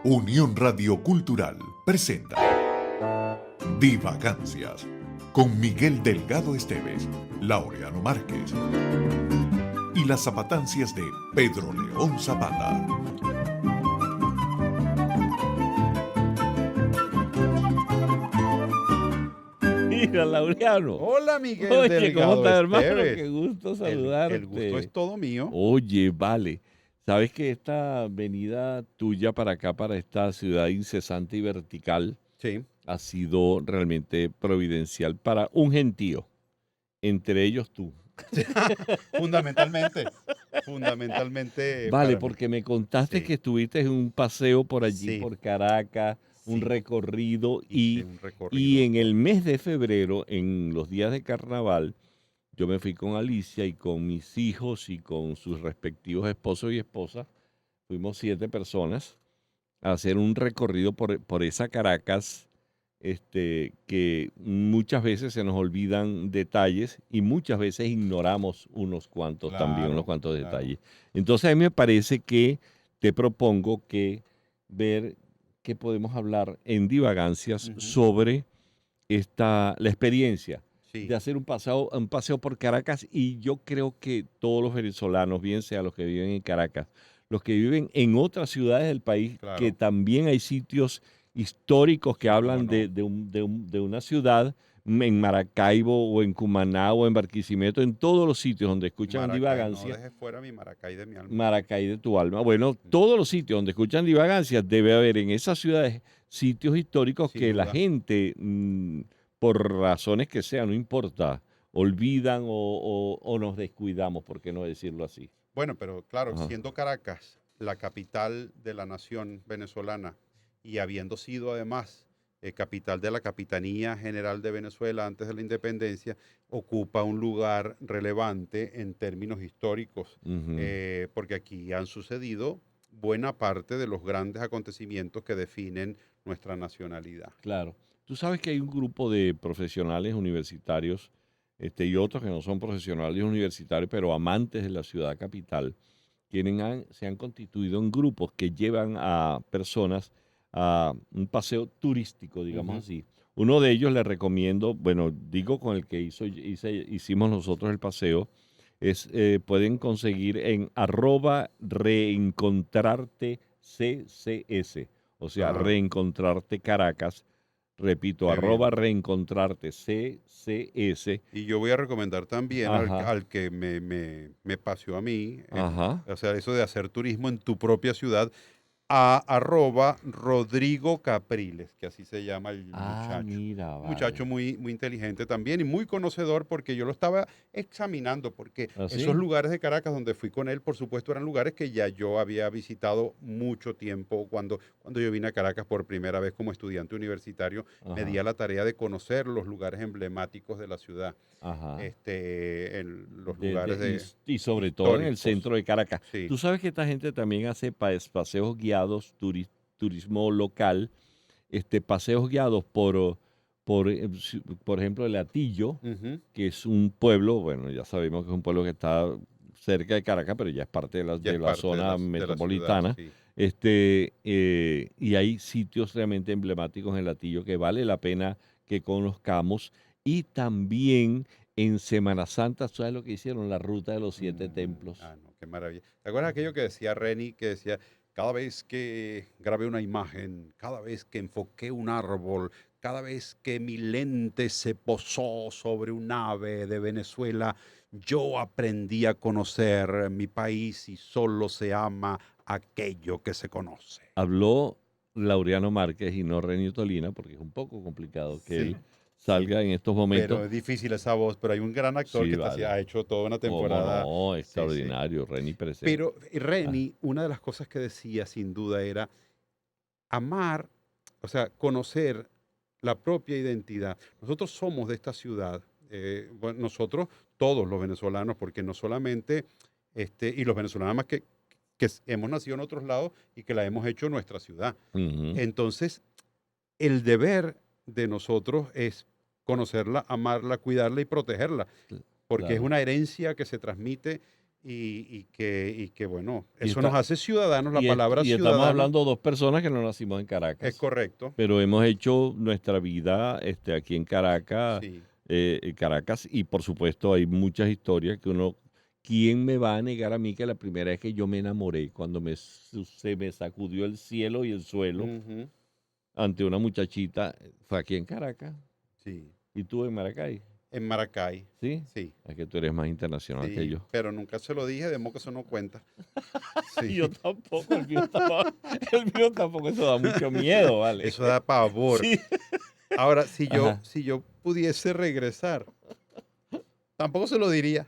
Unión Radio Cultural presenta Divagancias con Miguel Delgado Esteves, Laureano Márquez y las zapatancias de Pedro León Zapata. Mira, Laureano. Hola, Miguel Oye, ¿cómo Delgado estás, hermano? Esteves. Qué gusto El gusto saludarte. es todo mío. Oye, vale. Sabes que esta venida tuya para acá, para esta ciudad incesante y vertical, Sí, ha sido realmente providencial para un gentío, entre ellos tú. fundamentalmente. Fundamentalmente Vale, para mí. porque me contaste que Sí, estuviste en un paseo por allí, sí, por Caracas, un sí. recorrido, Hice y, un y recorrido. en el mes de febrero, en los días de carnaval, yo me fui con Alicia y con mis hijos y con sus respectivos esposos y esposas. Fuimos 7 personas a hacer un recorrido por esa Caracas, que muchas veces se nos olvidan detalles y muchas veces ignoramos unos cuantos también, unos Claro, cuantos claro. detalles. Entonces a mí me parece que te propongo que ver qué podemos hablar en divagancias Ujú. sobre la experiencia de Sí, hacer un paseo por Caracas, y yo creo que todos los venezolanos, bien sea los que viven en Caracas, los que viven en otras ciudades del país, que claro. también hay sitios históricos que Sí, cómo hablan no. de una ciudad, en Maracaibo o en Cumaná o en Barquisimeto, en todos los sitios donde Y escuchan Maracay, no divagancias. dejes fuera mi Maracay de mi alma. Maracay de tu alma. Bueno, Mm, todos los sitios donde escuchan divagancias, debe haber en esas ciudades sitios históricos sin que la duda. gente, por razones que sean, no importa, olvidan o nos descuidamos, ¿por qué no decirlo así? Bueno, pero claro, Ajá. siendo Caracas la capital de la nación venezolana y habiendo sido además capital de la Capitanía General de Venezuela antes de la independencia, ocupa un lugar relevante en términos históricos, Ujú. porque aquí han sucedido buena parte de los grandes acontecimientos que definen nuestra nacionalidad. Claro. Tú sabes que hay un grupo de profesionales universitarios, y otros que no son profesionales universitarios, pero amantes de la ciudad capital, se han constituido en grupos que llevan a personas a un paseo turístico, digamos Ujú. así. Uno de ellos le recomiendo, bueno, digo con el que hicimos nosotros el paseo, pueden conseguir en @reencontrarte CCS, o sea, Ah, reencontrarte Caracas, repito, qué bien. @reencontrarte CCS. Y yo voy a recomendar también Ajá, al que me paseó a mí, ajá. o sea, eso de hacer turismo en tu propia ciudad, a @Rodrigo Capriles, que así se llama el Ah, muchacho. mira, Un muchacho vale. muy, muy inteligente también y muy conocedor porque yo lo estaba examinando, porque esos ¿Así? lugares de Caracas donde fui con él, por supuesto, eran lugares que ya yo había visitado mucho tiempo. Cuando yo vine a Caracas por primera vez como estudiante universitario, me di Ajá, a la tarea de conocer los lugares emblemáticos de la ciudad, ajá. en los lugares Y sobre todo en el históricos. centro de Caracas. Sí. Tú sabes que esta gente también hace paseos guiados, turismo local, paseos guiados por ejemplo, el Atillo, Ujú. que es un pueblo, bueno, ya sabemos que es un pueblo que está cerca de Caracas, pero ya es parte de la, Ya es de la parte zona de la ciudad, metropolitana. sí. Y hay sitios realmente emblemáticos en el Atillo que vale la pena que conozcamos. Y también en Semana Santa, ¿sabes lo que hicieron? La ruta de los 7 templos. No, qué maravilla. ¿Te acuerdas aquello que decía Reni, que decía, cada vez que grabé una imagen, cada vez que enfoqué un árbol, cada vez que mi lente se posó sobre un ave de Venezuela, yo aprendí a conocer mi país y solo se ama aquello que se conoce? Habló Laureano Márquez y no Renio Tolina, porque es un poco complicado que Sí, él sí. salga en estos momentos. Pero es difícil esa voz, pero hay un gran actor Sí, que vale. ha hecho toda una Cómo temporada. no, Sí, sí. extraordinario, Reni presente. Pero Ah, Reni, una de las cosas que decía sin duda era amar, o sea, conocer la propia identidad. Nosotros somos de esta ciudad, bueno, nosotros todos los venezolanos, porque no solamente, y los venezolanos más que hemos nacido en otros lados y que la hemos hecho nuestra ciudad. ujú, Entonces, el deber de nosotros es conocerla, amarla, cuidarla y protegerla, porque es claro. una herencia que se transmite, y que bueno, Y eso está- nos hace ciudadanos, la y, palabra y estamos ciudadano hablando de dos personas que no nacimos en es Caracas, correcto, pero hemos hecho nuestra vida aquí en Caracas, sí, Caracas, y por supuesto hay muchas historias que uno, ¿quién me va a negar a mí que la primera vez que yo me enamoré, cuando se me sacudió el cielo y el suelo ujú, ante una muchachita, fue aquí en Caracas, sí, y tú en Maracay, en Maracay, ¿sí? sí, Es que tú eres más internacional que sí, yo. pero nunca se lo dije, de modo que eso no cuenta, sí, Y yo tampoco, el mío tampoco, eso da mucho miedo, ¿vale? eso da pavor. Sí. Ahora, si yo, Ajá. si yo pudiese regresar, tampoco se lo diría,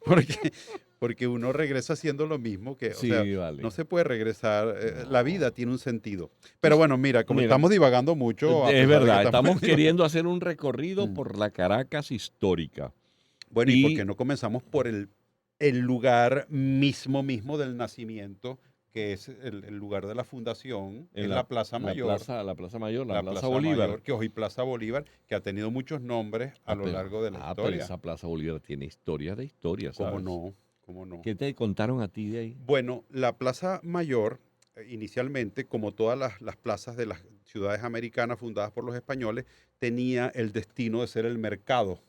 porque, porque uno regresa haciendo lo mismo que, o sea, Sí, no vale. se puede regresar, la vida No. tiene un sentido. Pero bueno, mira, como Mira, estamos divagando mucho, a es pesar de que verdad, estamos estamos divagando. queriendo hacer un recorrido Mm. por la Caracas histórica. Bueno, ¿y por qué Y no comenzamos por el lugar mismo del nacimiento, que es el lugar de la fundación, en es la Plaza Mayor? la Plaza Mayor, la La Plaza Plaza Bolívar. Mayor, que hoy Plaza Bolívar, que ha tenido muchos nombres a lo largo de la Pero historia. esa Plaza Bolívar tiene historia de historia, ¿Cómo ¿sabes? no? ¿Cómo no? ¿Qué te contaron a ti de ahí? Bueno, la Plaza Mayor, inicialmente, como todas las plazas de las ciudades americanas fundadas por los españoles, tenía el destino de ser el mercado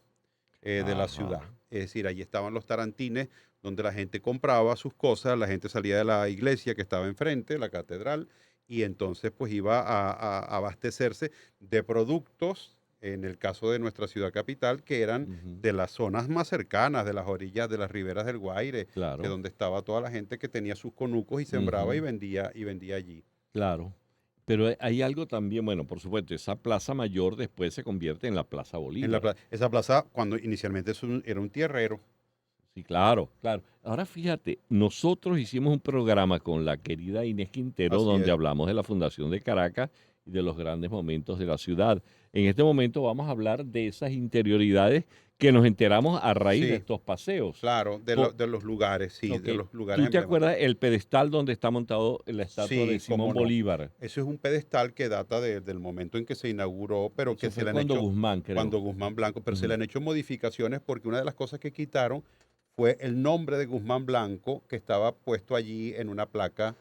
de la ciudad. Ajá, Es decir, allí estaban los tarantines donde la gente compraba sus cosas, la gente salía de la iglesia que estaba enfrente, la catedral, y entonces pues iba a abastecerse de productos, en el caso de nuestra ciudad capital, que eran ujú, de las zonas más cercanas, de las orillas, de las riberas del Guaire, que claro, donde estaba toda la gente que tenía sus conucos y sembraba ujú, y vendía allí. claro. Pero hay algo también, bueno, por supuesto, esa Plaza Mayor después se convierte en la Plaza Bolívar. Esa plaza, cuando inicialmente era un tierrero. Sí, claro, claro. Ahora fíjate, nosotros hicimos un programa con la querida Inés Quintero Así donde es. hablamos de la Fundación de Caracas y de los grandes momentos de la ciudad. En este momento vamos a hablar de esas interioridades que nos enteramos a raíz de Sí, estos paseos. claro, Po- de los lugares, sí, ok, de los lugares ¿tú te emblemáticos. acuerdas el pedestal donde está montado la estatua de Sí, Simón cómo no. Bolívar? Eso es un pedestal que data del momento en que se inauguró, pero que Eso se fue le han cuando hecho, Guzmán, creo. cuando Guzmán Blanco, pero se le Ujú. han hecho modificaciones porque una de las cosas que quitaron fue el nombre de Guzmán Blanco que estaba puesto allí en una placa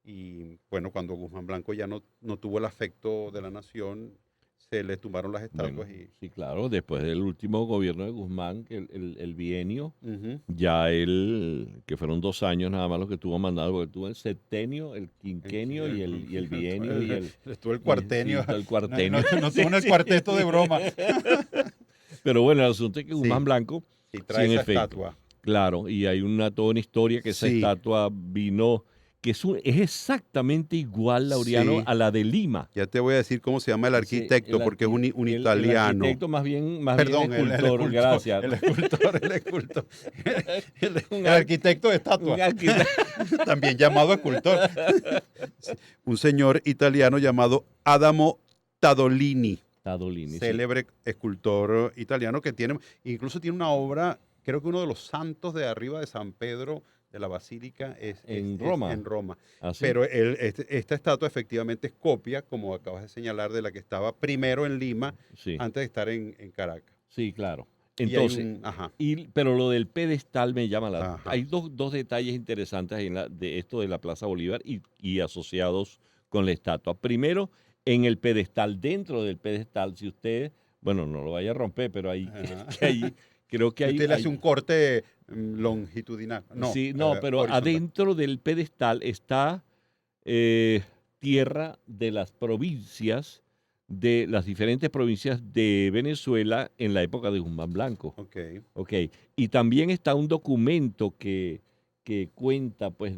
y bueno, cuando Guzmán Blanco ya no tuvo el afecto de la nación, se le tumbaron las Bueno, estatuas y... sí, claro, después del último gobierno de Guzmán, que el bienio, Ujú. ya él, que fueron 2 años nada más lo que tuvo mandado, porque tuvo el septenio, el El, quinquenio y el bienio estuvo el sí, cuartenio, todo el no, no, cuartenio. no Sí, tuvo el sí. cuarteto de broma. Pero bueno, el asunto es que Guzmán Sí, Blanco, sí, sí, trae en esa efecto, estatua. claro, y hay toda una historia que esa Sí, estatua vino, que es exactamente igual, Laureano, sí. a la de Lima. Ya te voy a decir cómo se llama el Ese, arquitecto, porque es un el italiano. arquitecto más bien Perdón, el escultor, escultor, gracias. el escultor, el escultor. Un, El arquitecto de un estatua, arquitecto. también llamado escultor. Un señor italiano llamado Adamo Tadolini, Tadolini, sí. célebre escultor italiano que incluso tiene una obra, creo que uno de los santos de arriba de San Pedro de la Basílica En es Roma. en Roma. ¿Ah, sí? Pero esta estatua efectivamente es copia, como acabas de señalar, de la que estaba primero en Lima Sí, antes de estar en Caracas. sí, claro. Y hay Entonces, ajá, pero lo del pedestal me llama la... ajá, Hay dos detalles interesantes de esto de la Plaza Bolívar y asociados con la estatua. Primero, en el pedestal, dentro del pedestal, si usted, bueno, no lo vaya a romper, pero ajá. creo que Y hay, usted le hace un corte longitudinal. No, sí, no, pero horizontal. adentro del pedestal está tierra de las provincias, de las diferentes provincias de Venezuela en la época de Guzmán Blanco. Ok. Ok, y también está un documento que cuenta, pues,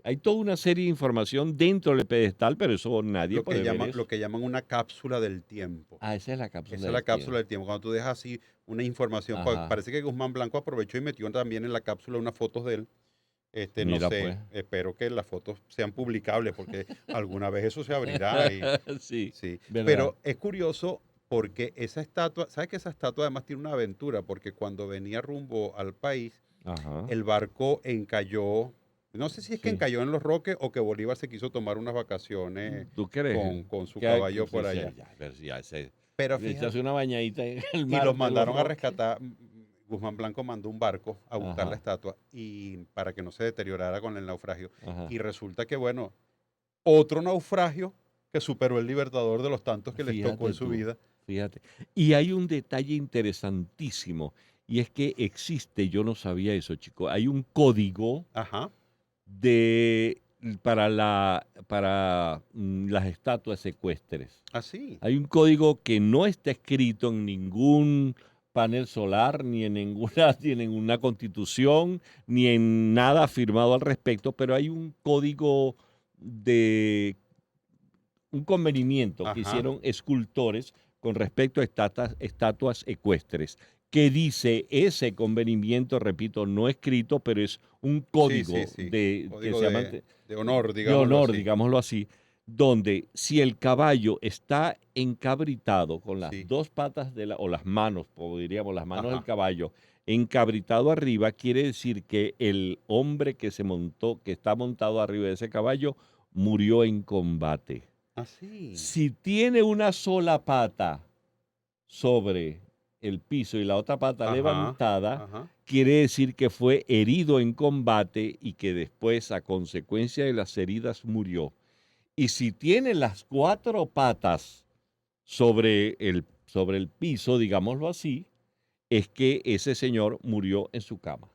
hay toda una serie de información dentro del pedestal, pero eso nadie puede ver eso. Lo que llaman una cápsula del tiempo. Ah, esa es la cápsula Esa es la del cápsula tiempo. del tiempo. Cuando tú dejas así una información, Ajá, parece que Guzmán Blanco aprovechó y metió también en la cápsula unas fotos de él. No mira, sé, pues. espero que las fotos sean publicables porque alguna vez eso se abrirá. Sí, Sí, verdad. pero es curioso porque esa estatua, ¿sabes que esa estatua además tiene una aventura? Porque cuando venía rumbo al país, Ajá, el barco encalló, no sé si es que sí. encalló en Los Roques o que Bolívar se quiso tomar unas vacaciones ¿Tú crees? con su Que caballo sí, por sí, allá. ya, a ver, ya, Pero echarse fíjate, una bañadita en el y mar los de los mandaron a Roques. rescatar. Guzmán Blanco mandó un barco a buscar la Ajá, estatua y para que no se deteriorara con el naufragio. ajá. Y resulta que, bueno, otro naufragio que superó el Libertador de los tantos que les tocó Fíjate en su tú, vida. fíjate. Y hay un detalle interesantísimo, y es que existe, yo no sabía eso, chico, hay un código Ajá. de para las estatuas ecuestres. Así. Hay un código que no está escrito en ningún panel solar, ni en ninguna, ni en ninguna constitución, ni en nada firmado al respecto, pero hay un código de un convenimiento que Ajá. hicieron escultores con respecto a estatuas ecuestres, que dice ese convenimiento, repito, no escrito, pero es un Sí, sí, código sí. que Código se llama de honor, de digámoslo honor, así. digámoslo así, donde si el caballo está encabritado con las Sí. dos patas o las manos, diríamos las manos del Ajá. caballo, encabritado arriba, quiere decir que el hombre que está montado arriba de ese caballo, murió en combate. Así. Si tiene una sola pata sobre el piso y la otra pata Ajá. levantada, Ajá. quiere decir que fue herido en combate y que después, a consecuencia de las heridas, murió. Y si tiene las cuatro patas sobre el piso, digámoslo así, es que ese señor murió en su cama.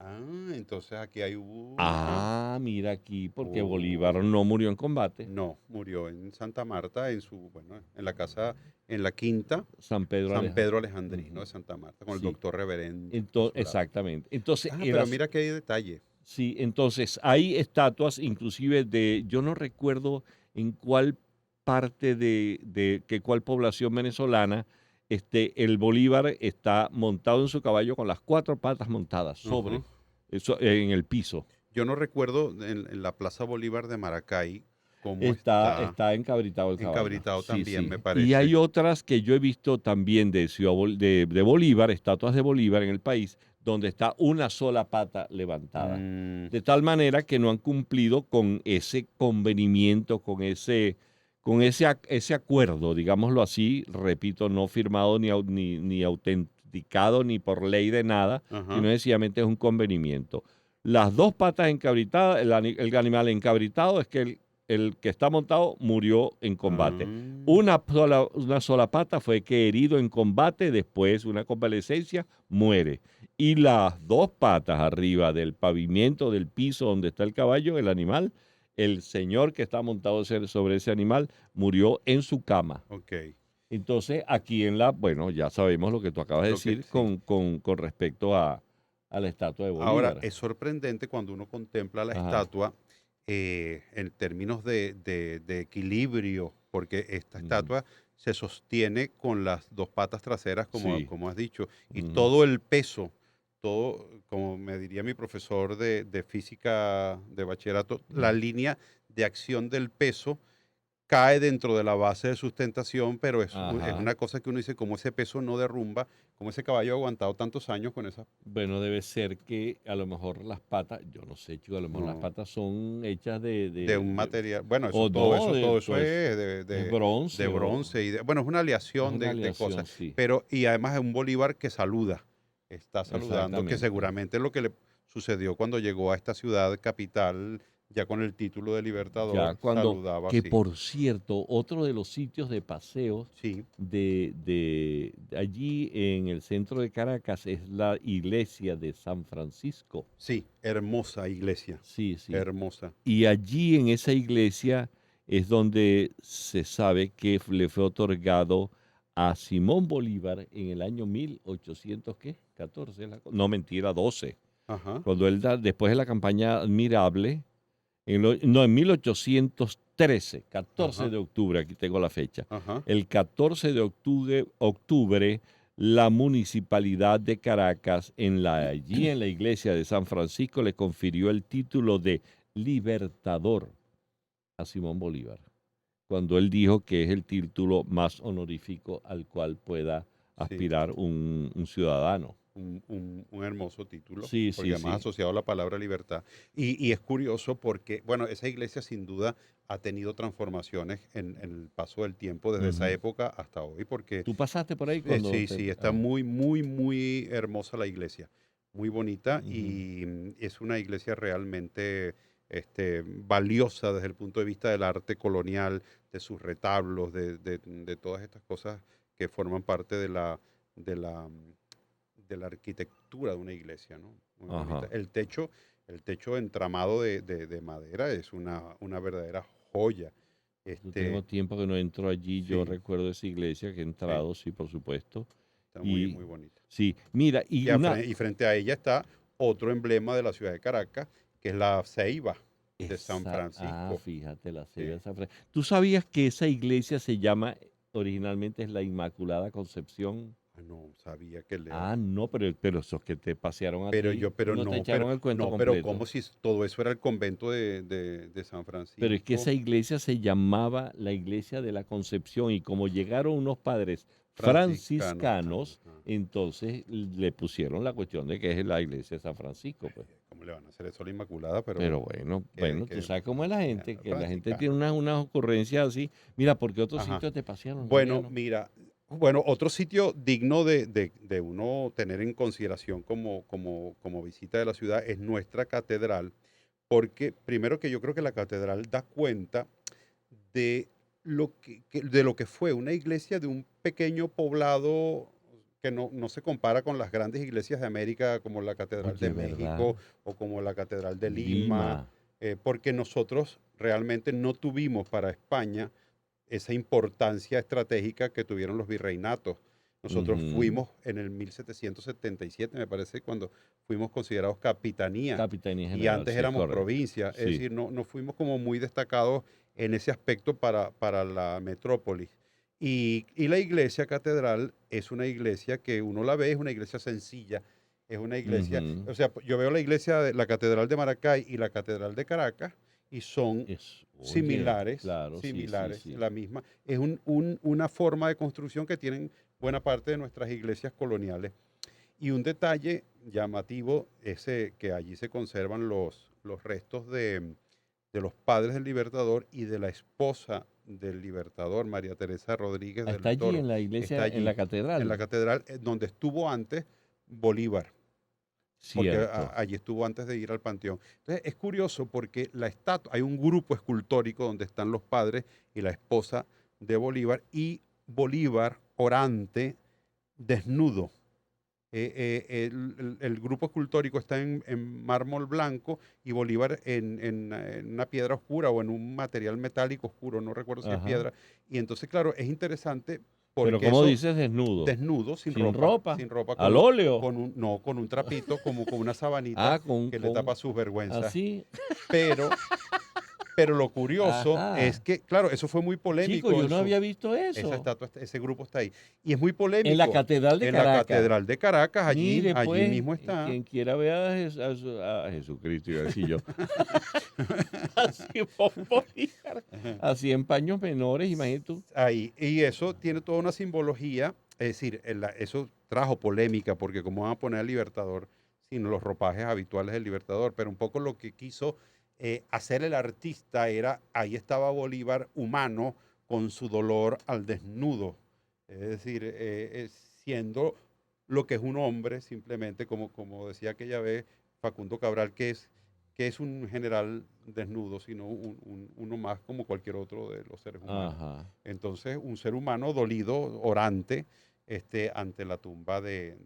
Ah, entonces aquí hay una. Ah, mira aquí, porque Bolívar Oh. no murió en combate. No, murió en Santa Marta, bueno, en la casa, en la quinta San Pedro San Alejandro. Pedro Alejandrino de Ujú, Santa Marta, con el sí. doctor reverendo a su lado. Exactamente. Entonces, Ah, pero mira que hay detalle. sí, entonces hay estatuas inclusive yo no recuerdo en cuál parte cuál población venezolana, el Bolívar está montado en su caballo con las cuatro patas montadas Ajá. sobre, eso, en el piso. Yo no recuerdo en la Plaza Bolívar de Maracay cómo está Está encabritado el caballo. encabritado Sí, también, me sí. Y parece. hay otras que yo he visto también de Bolívar, estatuas de Bolívar en el país, donde está una sola pata levantada. Mm, De tal manera que no han cumplido con ese convenimiento, ese acuerdo, digámoslo así, repito, no firmado ni autenticado ni por ley de nada, ajá. sino sencillamente es un convenimiento. Las dos patas encabritadas, el animal encabritado es que el que está montado murió en combate. Ah, Una sola pata fue que herido en combate, después una convalecencia, muere. Y las dos patas arriba del pavimento del piso donde está el caballo, el animal, el señor que está montado sobre ese animal murió en su cama. ok. Entonces, aquí bueno, ya sabemos lo que tú acabas de Lo que decir sí. con respecto a la estatua de Ahora, Bolívar. es sorprendente cuando uno contempla la Ajá. estatua en términos de equilibrio, porque esta Ujú. estatua se sostiene con las dos patas traseras, Sí. como has dicho, y Ujú. todo el peso, todo, como me diría mi profesor de física de bachillerato, la Ujú. línea de acción del peso cae dentro de la base de sustentación, pero es Ajá. una cosa que uno dice, como ese peso no derrumba, como ese caballo ha aguantado tantos años con esa. Bueno, debe ser que a lo mejor las patas, yo no sé, chico, a lo mejor las No, patas son hechas de, de de, un de- material, bueno, o no, todo eso esto es es de bronce o bronce bueno, es una es aleación una de cosas, aleación, sí, pero y además es un Bolívar que saluda, está saludando, que exactamente. seguramente es lo que le sucedió cuando llegó a esta ciudad capital, ya con el título de Ya Libertador, cuando, saludaba que así. por cierto, otro de los sitios de paseos Sí, de allí en el centro de Caracas es la iglesia de San Francisco. sí, hermosa iglesia, Sí, sí. hermosa. Y allí en esa iglesia es donde se sabe que le fue otorgado a Simón Bolívar en el año 1800, ¿qué? 14, no mentira, 12. Ajá, Cuando después de la campaña admirable, no, en 1813, 14 ajá, de octubre, aquí tengo la fecha. ajá. El 14 de octubre, la municipalidad de Caracas, allí en la iglesia de San Francisco, le confirió el título de Libertador a Simón Bolívar, cuando él dijo que es el título más honorífico al cual pueda Sí. aspirar un ciudadano. un hermoso título, Sí, porque sí, además sí. asociado a la palabra libertad. Y es curioso porque, bueno, esa iglesia sin duda ha tenido transformaciones en el paso del tiempo desde esa Ujú. época hasta hoy, porque ¿Tú pasaste por ahí cuando sí, te...? sí, está Ah, muy, muy, muy hermosa la iglesia, muy bonita ujú. y es una iglesia realmente valiosa desde el punto de vista del arte colonial, de sus retablos, de todas estas cosas que forman parte de la, de la arquitectura de una iglesia, ¿no? Muy bonita. Ajá. El techo entramado de madera es una verdadera joya. Yo tengo Este, tiempo que no entro allí. Yo sí, recuerdo esa iglesia que he sí, entrado, sí, por supuesto. está muy, Y muy bonita. sí, mira, y una... Y frente a ella está otro emblema de la ciudad de Caracas, que es la ceiba de San Francisco. Fíjate, la Sí. Ceiba de San Francisco. ¿Tú sabías que esa iglesia se llama, originalmente es la Inmaculada Concepción? Ah, no sabía que le Ah, no, pero esos que te pasearon a ti, no te echaron el cuento no, pero completo. como si todo eso era el convento de San Pero es que Francisco esa iglesia se llamaba la Iglesia de la Concepción y como llegaron unos padres franciscano. franciscanos, Ajá. entonces le pusieron la cuestión de que es la iglesia de San Francisco, pues. ¿Cómo le van a hacer eso a la Inmaculada? Pero Pero bueno, tú que sabes cómo es la gente, que la gente tiene franciscano. unas ocurrencias así. Mira, ¿por qué otro Ajá. sitio te pasearon, Bueno, Laureano? mira, bueno, otro sitio digno de uno tener en consideración como visita de la ciudad es nuestra catedral, porque primero que yo creo que la catedral da cuenta de de lo que fue una iglesia de un pequeño poblado que no se compara con las grandes iglesias de América como la Catedral de Oye, ¿verdad? México o como la Catedral de Lima, Lima. porque nosotros realmente no tuvimos para España esa importancia estratégica que tuvieron los virreinatos. Nosotros Ujú. fuimos en el 1777, me parece, cuando fuimos considerados capitanía Capitanía y General, antes sí, es éramos correcto. provincia, es Sí. decir, no fuimos como muy destacados en ese aspecto para la metrópolis. Y la iglesia catedral es una iglesia que uno la ve, es una iglesia sencilla, es una iglesia, Ujú. o sea, yo veo la iglesia de la catedral de Maracay y la catedral de Caracas y son Oye, similares, claro, sí, sí, similares, sí. la misma. Es una forma de construcción que tienen buena parte de nuestras iglesias coloniales. Y un detalle llamativo es que allí se conservan los restos de los padres del Libertador y de la esposa del Libertador, María Teresa Rodríguez Ah, del está allí Toro. en la Está iglesia, en allí, la en la catedral. catedral donde estuvo antes Bolívar, porque Cierto. allí estuvo antes de ir al Panteón. Entonces es curioso porque la estatua, hay un grupo escultórico donde están los padres y la esposa de Bolívar y Bolívar orante desnudo. El grupo escultórico está en mármol blanco y Bolívar en una piedra oscura o en un material metálico oscuro, no recuerdo si es Ajá. piedra. Y entonces, claro, es interesante Pero porque ¿cómo eso dices desnudo? desnudo, Sin ropa, sin ropa, al óleo. no, con un trapito, como con una sabanita Ah, con, que le tapa con, sus vergüenzas. así. Pero, pero lo curioso es Ajá. que, claro, eso fue muy Chico, polémico yo en no su, había visto esa eso. estatua, ese grupo está ahí. Y es muy En la polémico. Catedral de En la Caracas. Catedral de Caracas, Mire, allí pues, mismo está. quien quiera ver a Jesucristo, iba a decir yo. Así, Bolívar. Así en paños menores, imagínate tú. Ahí. Y eso tiene toda una simbología. Es decir, eso trajo polémica porque como van a poner al Libertador sin los ropajes habituales del Libertador. Pero un poco lo que quiso hacer el artista era, ahí estaba Bolívar humano con su dolor al desnudo. Es decir, siendo lo que es un hombre, simplemente, como decía aquella vez Facundo Cabral, que es un general desnudo, sino uno más como cualquier otro de los seres humanos. Ajá. Entonces, un ser humano dolido, orante, ante la tumba de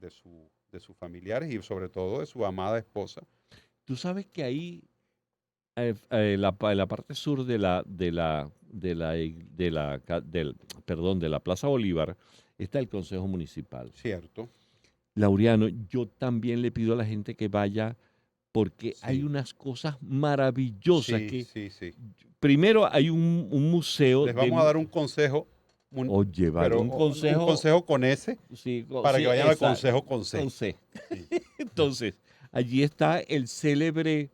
sus familiares y sobre todo de su amada esposa. Tú sabes que ahí, en la parte sur perdón, de la Plaza Bolívar, está el Consejo Municipal. Cierto, Laureano, yo también le pido a la gente que vaya porque hay sí, unas cosas maravillosas sí, que, sí, sí. primero hay un museo Les vamos a de, dar un consejo, oye, vale, pero un un consejo, consejo con S sí, para sí, que vayan al esa, consejo con C. con C. Sí, Entonces, allí está el célebre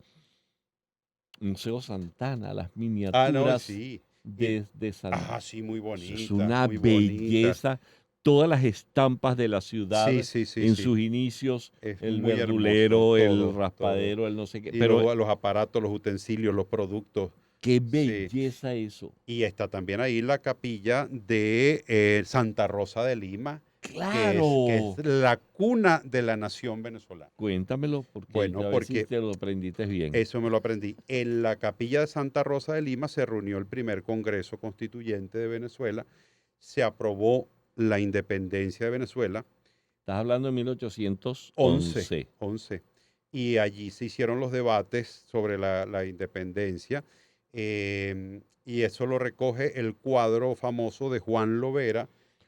Museo Santana, las ah, no, miniaturas sí. de Santana. Sí, muy Eso es bonita, una muy bonita. belleza. todas las estampas de la ciudad Sí, sí, sí, en sí. sus inicios, Es el muy hermoso, verdulero, el todo, raspadero, el no sé qué. y Pero los aparatos, los utensilios, los productos. qué Sí. belleza eso. Y está también ahí la capilla de Santa Rosa de Lima, que es ¡Claro! la cuna de la nación venezolana. Cuéntamelo, porque Bueno, a ver si porque te lo aprendiste bien. eso me lo aprendí. En la capilla de Santa Rosa de Lima se reunió el primer Congreso Constituyente de Venezuela, se aprobó la independencia de Venezuela, Estás hablando de 1811. 11. Y allí se hicieron los debates sobre la independencia. Y eso lo recoge el cuadro famoso de Juan Lovera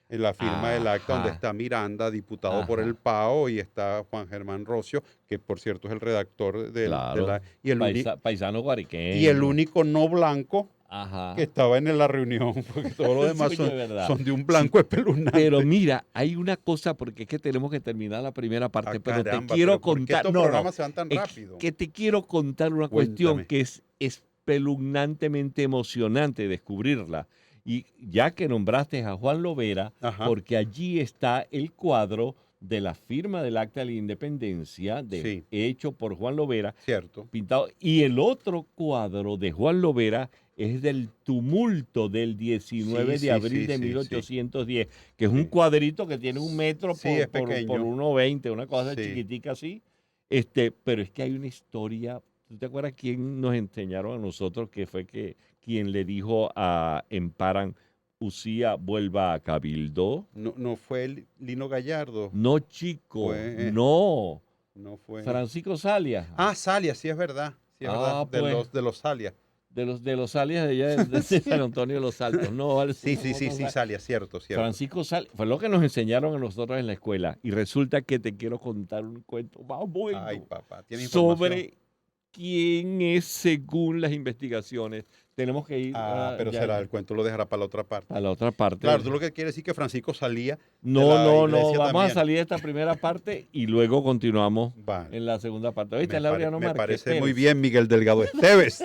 en la firma del acta, donde Ajá, está Miranda, diputado por el ajá, PAO, y está Juan Germán Rocio, que por cierto es el redactor de claro. la... Y Paisano y el guariqueño. único no blanco que Ajá. estaba en la reunión, porque todos los demás Sí, oye, verdad. son de un Sí, blanco espeluznante. pero mira, hay una cosa, porque es que tenemos que terminar la primera parte, Ah, pero te caramba, quiero pero ¿por qué contar, estos no, no, programas se van tan es rápido? que te quiero contar una cuestión Cuéntame. que es espeluznantemente emocionante descubrirla. Y ya que nombraste a Juan Lovera, Ajá, porque allí está el cuadro de la firma del Acta de la Independencia, sí, hecho por Juan Lovera, cierto. pintado. Y el otro cuadro de Juan Lovera es del tumulto del 19 Sí, de sí, abril sí, de sí, sí, 1810, que es un sí. cuadrito que tiene 1 metro Sí, es por pequeño. 1,20, una cosa Sí. chiquitica así. Pero es que hay una historia. ¿Tú te acuerdas quién nos enseñaron a nosotros que fue quien le dijo a Emparan, Usía, vuelva a Cabildo? No fue Lino Gallardo, No, chico, fue, no. no fue. Francisco Salia. Ah, Salia, sí es verdad, Ah, pues, de los Salia. de los Salias de allá de Sí, San Antonio de los Altos. No, vale, sí, son sí, sí, otros sí, Salia, cierto, cierto. Francisco Salia, fue lo que nos enseñaron a nosotros en la escuela. Y resulta que te quiero contar un cuento más Ay, bueno papá, ¿tiene información? sobre quién es según las investigaciones. Tenemos que ir Pero será, el cuento lo dejará para la otra parte. a la otra parte. Claro, tú lo que quieres decir que Francisco salía de No, la no, iglesia vamos a también. salir de esta primera parte y luego continuamos Vale. en la segunda parte. ¿Oíste, Laureano Me Márquez parece muy Pérez? bien, Miguel Delgado Esteves.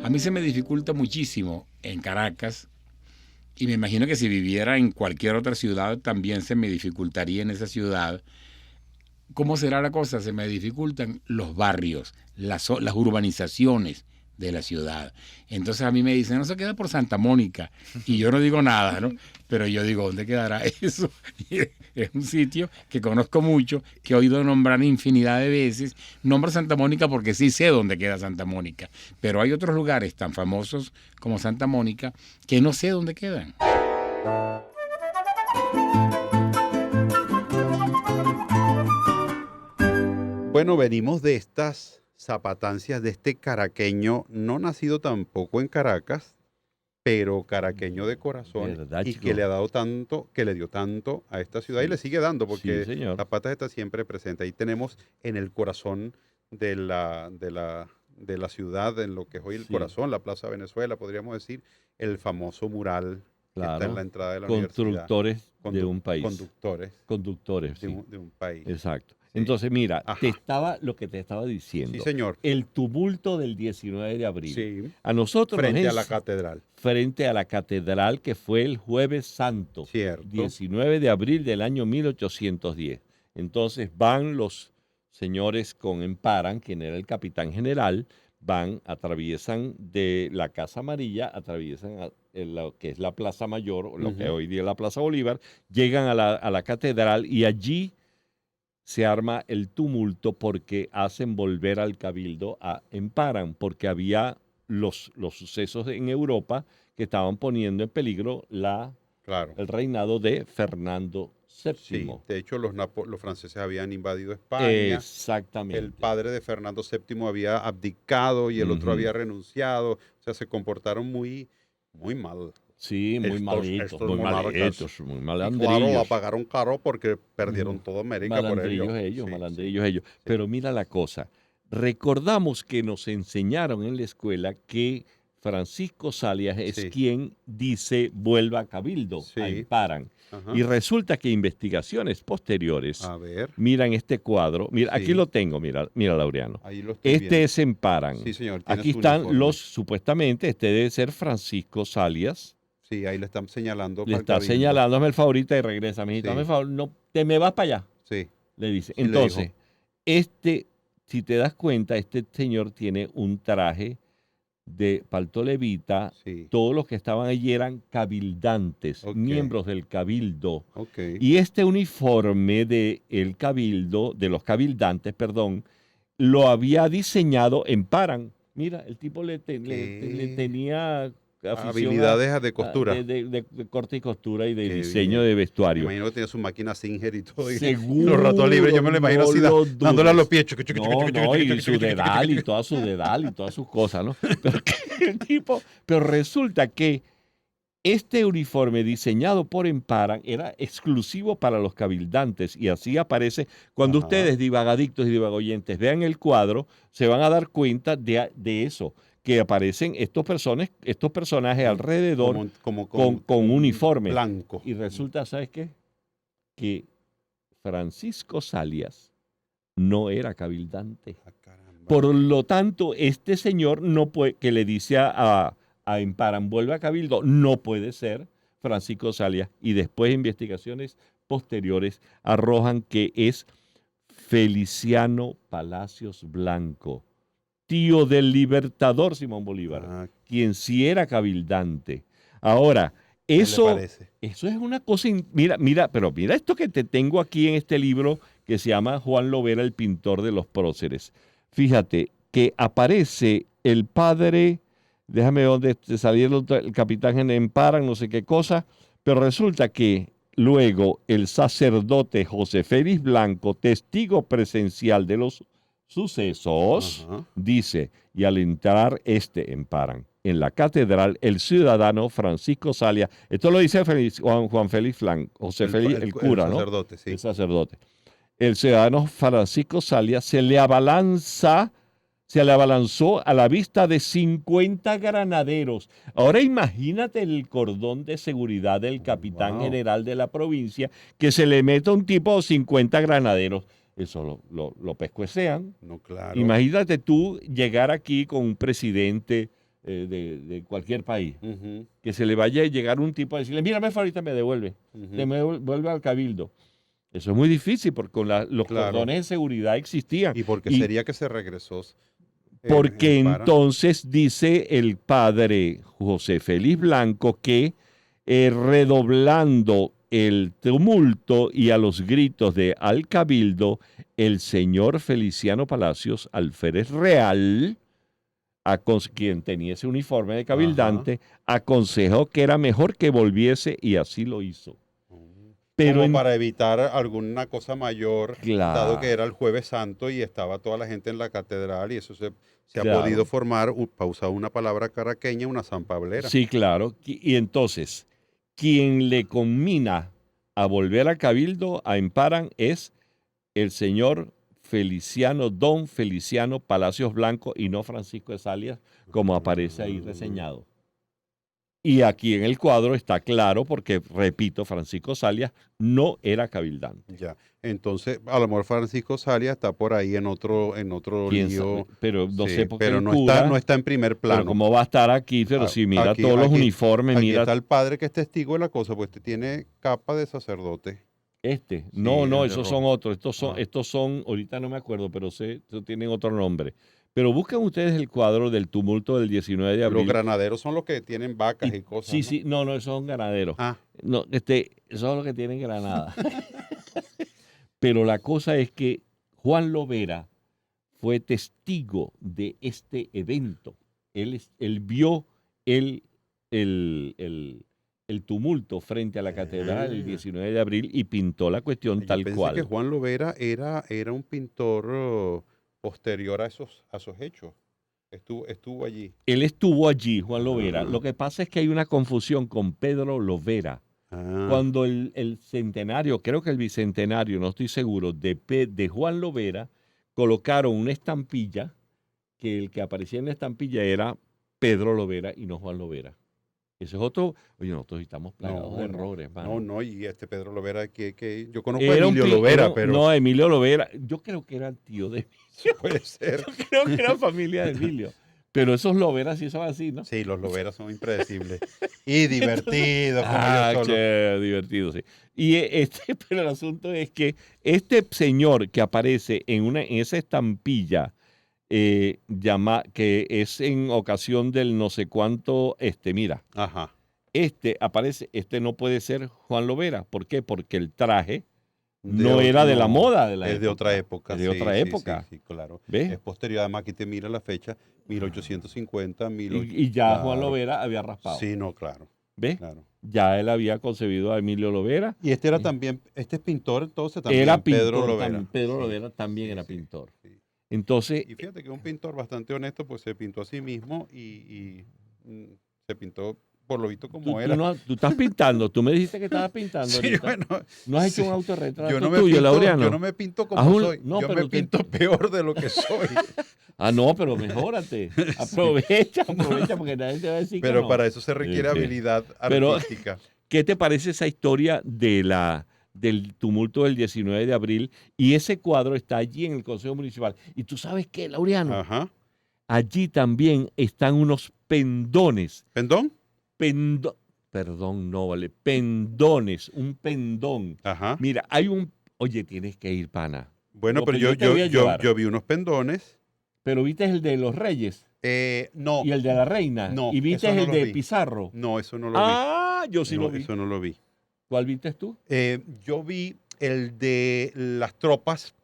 A mí se me dificulta muchísimo en Caracas, y me imagino que si viviera en cualquier otra ciudad también se me dificultaría en esa ciudad. ¿Cómo será la cosa? Se me dificultan los barrios, las urbanizaciones de la ciudad. Entonces a mí me dicen, no, se queda por Santa Mónica, y yo no digo nada, ¿no? Pero yo digo, ¿dónde quedará eso? Es un sitio que conozco mucho, que he oído nombrar infinidad de veces. Nombro Santa Mónica porque sí sé dónde queda Santa Mónica, pero hay otros lugares tan famosos como Santa Mónica que no sé dónde quedan. Bueno, venimos de estas zapatancias de este caraqueño, no nacido tampoco en Caracas, pero caraqueño de corazón, ¿Verdad, y chico? que le ha dado tanto, que le dio tanto a esta ciudad, y le sigue dando, Sí, porque señor. Zapata está siempre presente. Ahí tenemos en el corazón de la ciudad, en lo que es hoy el Sí. corazón, la Plaza Venezuela, podríamos decir, el famoso mural que está en Claro. la entrada de la universidad. Constructores de un país. Conductores sí. de un país. Exacto. Sí. Entonces, mira, Ajá. lo que te estaba diciendo. Sí, señor. El tumulto del 19 de abril. Sí. A nosotros Frente nos a la catedral. frente a la catedral, que fue el Jueves Santo, Cierto. 19 de abril del año 1810. Entonces van los señores con Emparan, quien era el capitán general, atraviesan de la Casa Amarilla, atraviesan lo que es la Plaza Mayor, o lo que hoy día es la Plaza Bolívar, llegan a la catedral y allí se arma el tumulto porque hacen volver al cabildo a Emparan, porque había los sucesos en Europa que estaban poniendo en peligro Claro. el reinado de Fernando VII. Sí, de hecho los franceses habían invadido España. Exactamente. El padre de Fernando VII había abdicado y el otro había renunciado. O sea, se comportaron muy, muy mal. Sí, muy estos malitos, muy Y malandrillos. claro, la pagaron caro porque perdieron todo América por ello. Malandrillos ellos. Pero mira la cosa, recordamos que nos enseñaron en la escuela que Francisco Salias es Sí. quien dice vuelva a Cabildo, Sí. a Emparan. Ajá. Y resulta que investigaciones posteriores A ver, miran este cuadro. Mira, aquí Sí. lo tengo, mira, Laureano. ahí lo estoy Este viendo. es Emparan. Sí, señor, tiene Aquí su están uniforme. supuestamente, este debe ser Francisco Salias. Sí, ahí le están señalando Le para el está cabildo. señalando, hazme el favorito y regresa, mijito, Sí. hazme el favor, no, te me vas para allá, Sí, le dice. Sí le Entonces, dijo. si te das cuenta, este señor tiene un traje de palto levita. sí. Todos los que estaban allí eran cabildantes, Ok. miembros del cabildo. Ok. Y este uniforme del cabildo, de los cabildantes, perdón, lo había diseñado Emparan. Mira, el tipo le ¿Qué? tenía afición Habilidades de costura. de corte y costura y de Qué diseño bien. de Me vestuario. imagino que tenía su máquina Singer y todo. Y Seguro, los ratos libres, yo me lo imagino no así, lo dándole a los dudes. pies. Chucu, chucu, chucu, No, chucu, no, chucu, y chucu, su chucu, chucu, dedal y chucu. toda su dedal y todas sus cosas, ¿no? Pero que el tipo, pero resulta que este uniforme diseñado por Emparan era exclusivo para los cabildantes y así aparece. Cuando Ajá. ustedes, divagadictos y divagoyentes, vean el cuadro, se van a dar cuenta de eso, que aparecen estos personajes alrededor con uniforme. Blanco. Y resulta, ¿sabes qué? Que Francisco Salias no era cabildante. Ah, caramba. Por lo tanto, este señor no puede, que le dice a Emparan, vuelve a Cabildo, no puede ser Francisco Salias. Y después investigaciones posteriores arrojan que es Feliciano Palacios Blanco, tío del libertador Simón Bolívar, Ah, quien sí era cabildante. Ahora, ¿qué le eso parece? es una cosa, pero mira esto que te tengo aquí en este libro que se llama Juan Lovera, el pintor de los próceres. Fíjate que aparece el padre, déjame donde salieron el capitán Emparan, no sé qué cosa, pero resulta que luego el sacerdote José Félix Blanco, testigo presencial de los sucesos, Ajá. dice, y al entrar Emparan en la catedral, el ciudadano Francisco Salias, esto lo dice Juan Félix Blanco, José Félix, el cura, el ¿no? sacerdote, sí. El sacerdote. El ciudadano Francisco Salias se le abalanzó a la vista de 50 granaderos. Ahora imagínate el cordón de seguridad del capitán Wow. general de la provincia, que se le meta un tipo de 50 granaderos. Eso lo pescuecean. No, claro. Imagínate tú llegar aquí con un presidente de cualquier país, Ujú, que se le vaya a llegar un tipo a decirle, mírame, ahorita me devuelve, ujú. te me devuelve al cabildo. Eso es muy difícil porque los Claro. cordones de seguridad existían. ¿Y por qué Y sería que se regresó? porque Emparan? entonces dice el padre José Félix Blanco que redoblando el tumulto y a los gritos de al cabildo, el señor Feliciano Palacios, alférez real, quien tenía ese uniforme de cabildante, aconsejó que era mejor que volviese y así lo hizo. Pero Como para evitar alguna cosa mayor, dado que Claro. era el Jueves Santo y estaba toda la gente en la catedral y eso se ha Claro. podido formar, para usar una palabra caraqueña, una zampablera. Sí, claro. Y entonces, quien le conmina a volver a Cabildo, a Emparan, es el señor don Feliciano Palacios Blanco y no Francisco de Salias, como aparece ahí reseñado. Y aquí en el cuadro está claro porque, repito, Francisco Salias no era cabildante. Ya. Entonces, a lo mejor Francisco Salias está por ahí en otro ¿Quién lío. sabe? Pero no Sí, sé por qué pero el no cura, está en primer pero plano. cómo va a estar aquí, pero si mira todos los uniformes, aquí mira está el padre que es testigo de la cosa, pues tiene capa de sacerdote. No, el de esos son rojo. otros. Estos son, ahorita no me acuerdo, pero estos tienen otro nombre. Pero busquen ustedes el cuadro del tumulto del 19 de Los abril. granaderos son los que tienen vacas y cosas. Sí, ¿no? sí, no, esos son ganaderos. Ah, No, esos son los que tienen granada. Pero la cosa es que Juan Lovera fue testigo de este evento. Él vio el tumulto frente a la catedral el 19 de abril y pintó la cuestión yo tal pensé cual. que Juan Lovera era un pintor posterior a esos hechos. Estuvo allí. Él estuvo allí, Juan Lovera. Ah. Lo que pasa es que hay una confusión con Pedro Lovera. Ah, Cuando el centenario, creo que el bicentenario, no estoy seguro, de Juan Lovera, colocaron una estampilla, que el que aparecía en la estampilla era Pedro Lovera y no Juan Lovera. Ese es otro. Oye, nosotros estamos plagados de errores, mano. No, y Pedro Lovera, que yo conozco a Era Emilio pi- Lovera, no, pero No, Emilio Lovera. Yo creo que era tío de Emilio. puede ser. Yo creo que era familia de Emilio. Pero esos Loveras sí son así, ¿no? Sí, los Loveras son impredecibles y divertidos como Ah, ellos solo. che, divertido, sí. Y pero el asunto es que este señor que aparece en esa estampilla que es en ocasión del no sé cuánto, mira, Ajá. aparece, no puede ser Juan Lovera. ¿Por qué? Porque el traje De no ot- era de la no, moda de la es época. de otra época. Es de sí, otra sí, época. Sí, claro. ¿Ves? Es posterior, además aquí te mira la fecha, 1850, Y ya Juan claro. Lovera había raspado. Sí, no, claro, ¿Ves? claro. Ya él había concebido a Emilio Lovera. Y este era Sí. también, este es pintor entonces también, Era pintor, Pedro Lovera. Pedro Sí, Lovera también sí, era sí, pintor. sí. Entonces, Y fíjate que un pintor bastante honesto, pues se pintó a sí mismo se pintó por lo visto como era. tú estás pintando, tú me dijiste que estabas pintando Sí, ahorita. bueno, ¿No has hecho sí. un autorretrato Yo no tuyo, Laureano? Yo no me pinto como Haz un- soy. no, yo pero me pinto peor de lo que soy. No, pero mejórate. Aprovecha porque nadie te va a decir que Pero no. para eso se requiere Sí. habilidad Pero- artística. ¿Qué te parece esa historia del tumulto del 19 de abril? Y ese cuadro está allí en el Consejo Municipal. ¿Y tú sabes qué, Laureano? Ajá. Allí también están unos pendones. ¿Pendón? Perdón, no vale. Pendones, un pendón. Ajá. Mira, Oye, tienes que ir, pana. Bueno, No, pero yo te voy a llevar. yo vi unos pendones. Pero viste el de los Reyes No, y el de la Reina. No, y viste eso no el lo de vi. Pizarro. no, eso no lo vi. Yo sí No, lo vi. eso no lo vi. ¿Cuál viste tú? Yo vi el de las tropas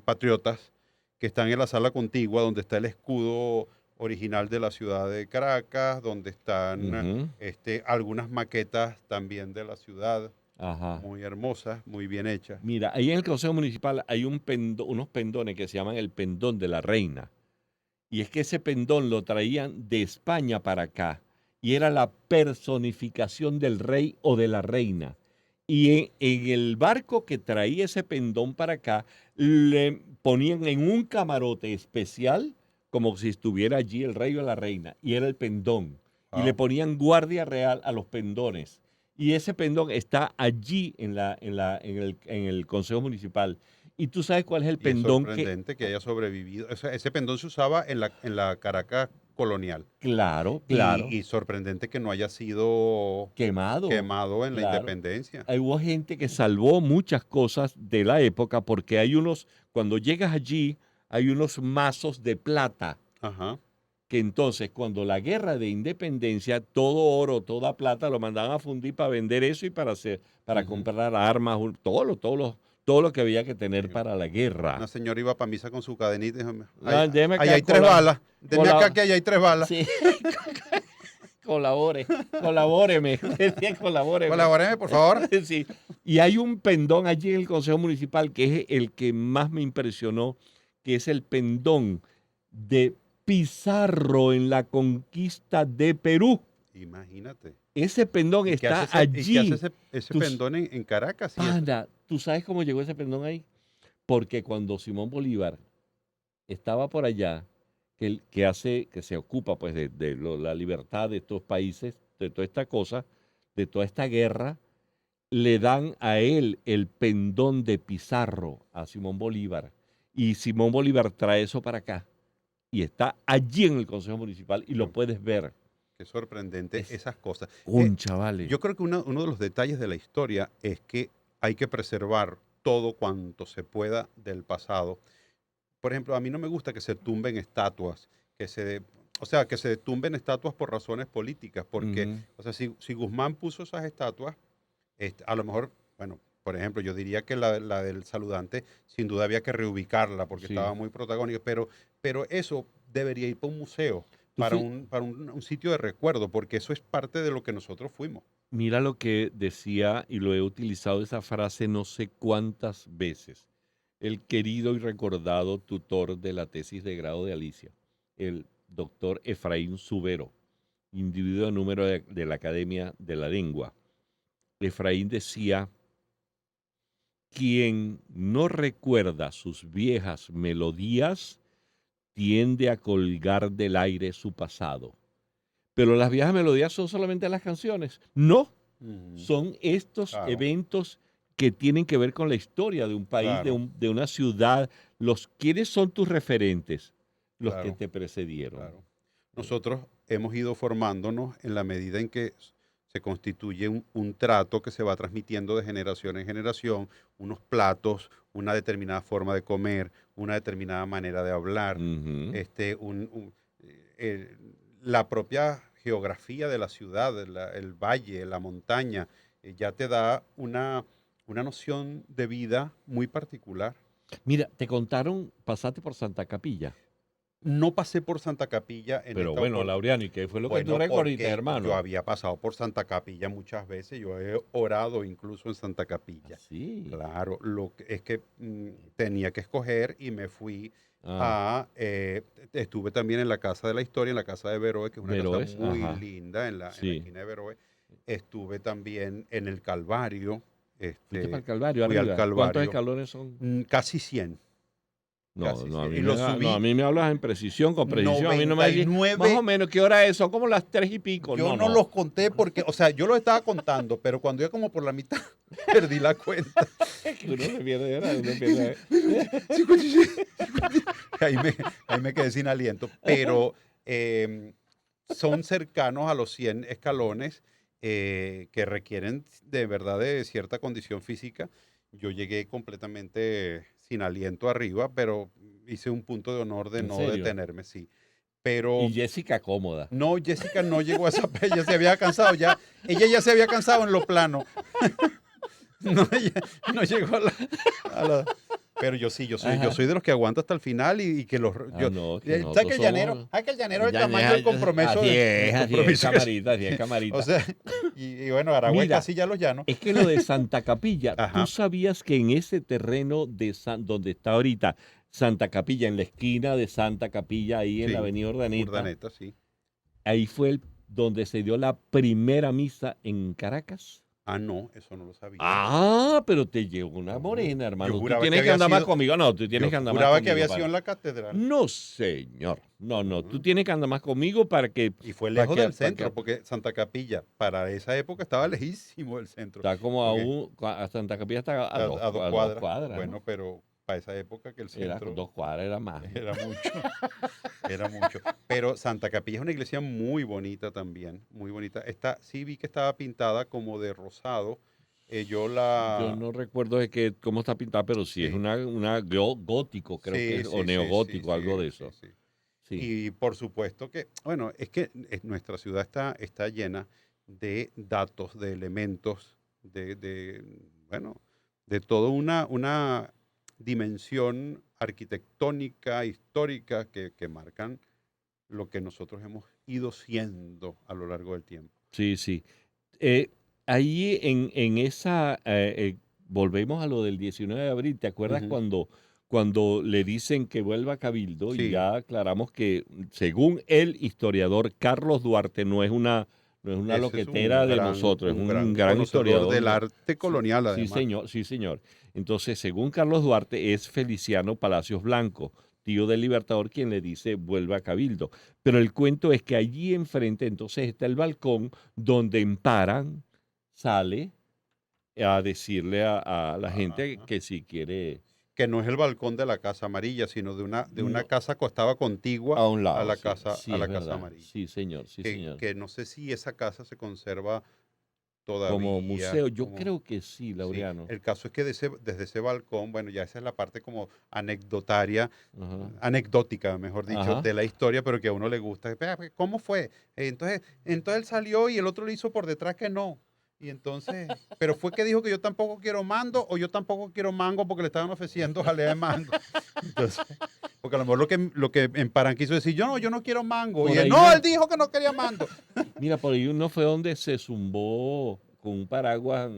patriotas que están en la sala contigua, donde está el escudo original de la ciudad de Caracas, donde están Ujú. algunas maquetas también de la ciudad, Ajá. muy hermosas, muy bien hechas. Mira, ahí en el Consejo Municipal hay unos pendones que se llaman el pendón de la reina. Y es que ese pendón lo traían de España para acá. Y era la personificación del rey o de la reina. Y en el barco que traía ese pendón para acá, le ponían en un camarote especial, como si estuviera allí el rey o la reina. Y era el pendón. Y le ponían guardia real a los pendones. Y ese pendón está allí en el Consejo Municipal. ¿Y tú sabes cuál es el Y es pendón sorprendente que haya sobrevivido. Ese pendón se usaba en la Caracas colonial. Claro. Y sorprendente que no haya sido Quemado. quemado en la Claro. independencia. Hubo gente que salvó muchas cosas de la época porque cuando llegas allí, hay unos mazos de plata. Ajá. Que entonces, cuando la guerra de independencia, todo oro, toda plata lo mandaban a fundir para vender eso y para Ujú. comprar armas, todo lo que había que tener Sí. para la guerra. Una señora iba para misa con su cadenita y dijo, Deme ahí acá, hay 3 balas. Deme acá que ahí hay 3 balas. Sí. Colabóreme. Decía, colabóreme. Colabóreme, por favor. Sí. Y hay un pendón allí en el Consejo Municipal que es el que más me impresionó, que es el pendón de Pizarro en la conquista de Perú. Imagínate. Ese pendón ¿Y qué está hace ese- y qué allí. hace ese Tus- pendón en Caracas? Y eso? Pana, ¿tú sabes cómo llegó ese pendón ahí? Porque cuando Simón Bolívar estaba por allá, que se ocupa pues la libertad de estos países, de toda esta cosa, de toda esta guerra, le dan a él el pendón de Pizarro a Simón Bolívar. Y Simón Bolívar trae eso para acá. Y está allí en el Consejo Municipal y lo puedes ver. Qué sorprendente esas cosas. Chavales. Yo creo que uno de los detalles de la historia es que hay que preservar todo cuanto se pueda del pasado. Por ejemplo, a mí no me gusta que se tumben estatuas, que se tumben estatuas por razones políticas, porque, Ujú. o sea, si Guzmán puso esas estatuas, a lo mejor, bueno, por ejemplo, yo diría que la del saludante, sin duda había que reubicarla porque Sí. estaba muy protagónica, pero eso debería ir para un museo, Tú para fui- un sitio de recuerdo, porque eso es parte de lo que nosotros fuimos. Mira lo que decía, y lo he utilizado esa frase no sé cuántas veces, el querido y recordado tutor de la tesis de grado de Alicia, el doctor Efraín Subero, individuo de número de la Academia de la Lengua. Efraín decía, quien no recuerda sus viejas melodías tiende a colgar del aire su pasado. Pero las viejas melodías son solamente las canciones. No, Ujú. son estos Claro. eventos que tienen que ver con la historia de un país, Claro. de una ciudad. ¿Quiénes son tus referentes? Los que Claro. te precedieron. Claro. Nosotros hemos ido formándonos en la medida en que se constituye un trato que se va transmitiendo de generación en generación, unos platos, una determinada forma de comer, una determinada manera de hablar, Ujú. eh, la propia geografía de la ciudad, el valle, la montaña, ya te da una noción de vida muy particular. Mira, te contaron, pasaste por Santa Capilla. No pasé por Santa Capilla en Pero esta bueno, oportunidad. Laureano, ¿y qué fue lo que tú Bueno, recorriste, porque yo hermano? había pasado por Santa Capilla muchas veces, yo he orado incluso en Santa Capilla. Sí. Claro, lo que es que tenía que escoger y me fui estuve también en la Casa de la Historia, en la Casa de Veroe, que es una Veroes, casa muy ajá. linda en la Sí. esquina de Veroe. Estuve también en el Calvario. Fuiste para el Calvario Fui al arriba. ¿Cuántos Calvario. escalones son? Casi 100. No, Casi no, 100. Y lo subí a mí me hablas en precisión, con precisión. A mí no me dices, 99. más o menos, ¿qué hora es? Son como las 3 y pico. Yo no los conté porque, o sea, yo los estaba contando, pero cuando yo como por la mitad perdí la cuenta. Es que uno se pierde, ¿verdad? Uno pierde. Ahí me quedé sin aliento. Pero son cercanos a los 100 escalones que requieren de verdad de cierta condición física. Yo llegué completamente sin aliento arriba, pero hice un punto de honor de ¿En no serio? detenerme, sí. Pero Y Jessica cómoda. no, Jessica no llegó a esa, ella se había cansado ya, ella ya se había cansado en lo plano. No, ella no llegó a la- pero yo sí, yo soy de los que aguanta hasta el final y que los No, es que ¿sabes nosotros que el llanero, somos- ¿sabes que el llanero es el Ya, tamaño del compromiso? Así el es, compromiso que- camarita, así es, camarita. O sea, y bueno, Aragüey Mira, casi ya los llanos. es que lo de Santa Capilla, Ajá. ¿tú sabías que en ese terreno donde está ahorita Santa Capilla, en la esquina de Santa Capilla, ahí en Sí, la avenida Urdaneta, Urdaneta, sí. ahí fue donde se dio la primera misa en Caracas? Ah, no, eso no lo sabía. Ah, pero te llegó una No, morena, yo hermano. Tú juraba tienes que que había andar más sido- conmigo. No, tú tienes Yo que andar más juraba conmigo. que había para- sido en la catedral. No, señor. No, tú Mm. tienes que andar más conmigo para que... Y fue para lejos que- del para centro, que- porque Santa Capilla, para esa época estaba lejísimo del centro. Está como Ok. a Santa Capilla está a, A dos, dos a cuadras. dos cuadras. Bueno, ¿no? pero para esa época que el Era centro 2 cuadras, era más. era mucho. Era mucho. Pero Santa Capilla es una iglesia muy bonita también, muy bonita. Sí vi que estaba pintada como de rosado. Yo Yo no recuerdo cómo está pintada, pero sí, es Sí. una gótico, creo que es, o sí, neogótico, algo de sí, eso. sí. Sí. Y por supuesto que, bueno, es que nuestra ciudad está llena de datos, de elementos, bueno, de toda una dimensión arquitectónica, histórica, que marcan lo que nosotros hemos ido siendo a lo largo del tiempo. Sí, sí. Ahí en esa, volvemos a lo del 19 de abril, ¿te acuerdas Ujú. cuando le dicen que vuelva a Cabildo? Y Sí. ya aclaramos que, según el historiador, Carlos Duarte no es una Ese es loquetera de nosotros, es un gran conocedor historiador. del arte colonial, Sí, además. señor, sí, señor. Entonces, según Carlos Duarte, es Feliciano Palacios Blanco, tío del Libertador, quien le dice vuelva a Cabildo. Pero el cuento es que allí enfrente entonces está el balcón donde Emparan sale a decirle a la gente Ajá. que si quiere Que no es el balcón de la Casa Amarilla, sino de una No. casa que estaba contigua a un lado. a la sí, casa, sí, a la es casa verdad. Amarilla. Sí, señor, sí, señor. Que no sé si esa casa se conserva todavía. Como museo, yo como- creo que sí, sí. Laureano. El caso es que desde ese balcón, bueno, ya esa es la parte como anecdotaria, Ajá. anecdótica, mejor dicho, Ajá. de la historia, pero que a uno le gusta. Espera, ¿cómo fue? Entonces él salió y el otro le hizo por detrás que no. Y entonces, pero fue que dijo que yo tampoco quiero mando o yo tampoco quiero mango porque le estaban ofreciendo jalea de mango. Entonces, porque a lo mejor lo que Emparan quiso decir, yo no quiero mango. Por Y él, ahí no, va. él dijo que no quería mango. Mira, por ahí uno fue donde se zumbó con un paraguas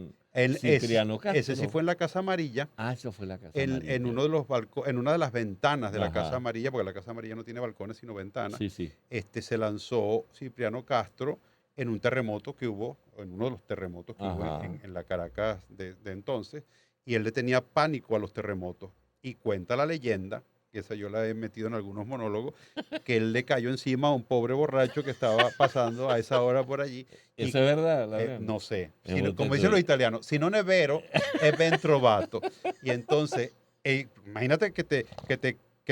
Cipriano Castro. Ese sí fue en la Casa Amarilla. Ah, eso fue la casa En amarilla. uno de los en una de las ventanas de la Ajá. Casa Amarilla, porque la Casa Amarilla no tiene balcones sino ventanas, Sí, sí. se lanzó Cipriano Castro en un terremoto que hubo, en uno de los terremotos que hubo Ajá. en la Caracas de entonces, y él le tenía pánico a los terremotos. Y cuenta la leyenda que esa yo la he metido en algunos monólogos, que él le cayó encima a un pobre borracho que estaba pasando a esa hora por allí. Y, Eso es verdad, Laureano. no sé, Es si no- muy como dicen los tuyo. italianos, si no es vero, es ben trovato. Y entonces, imagínate que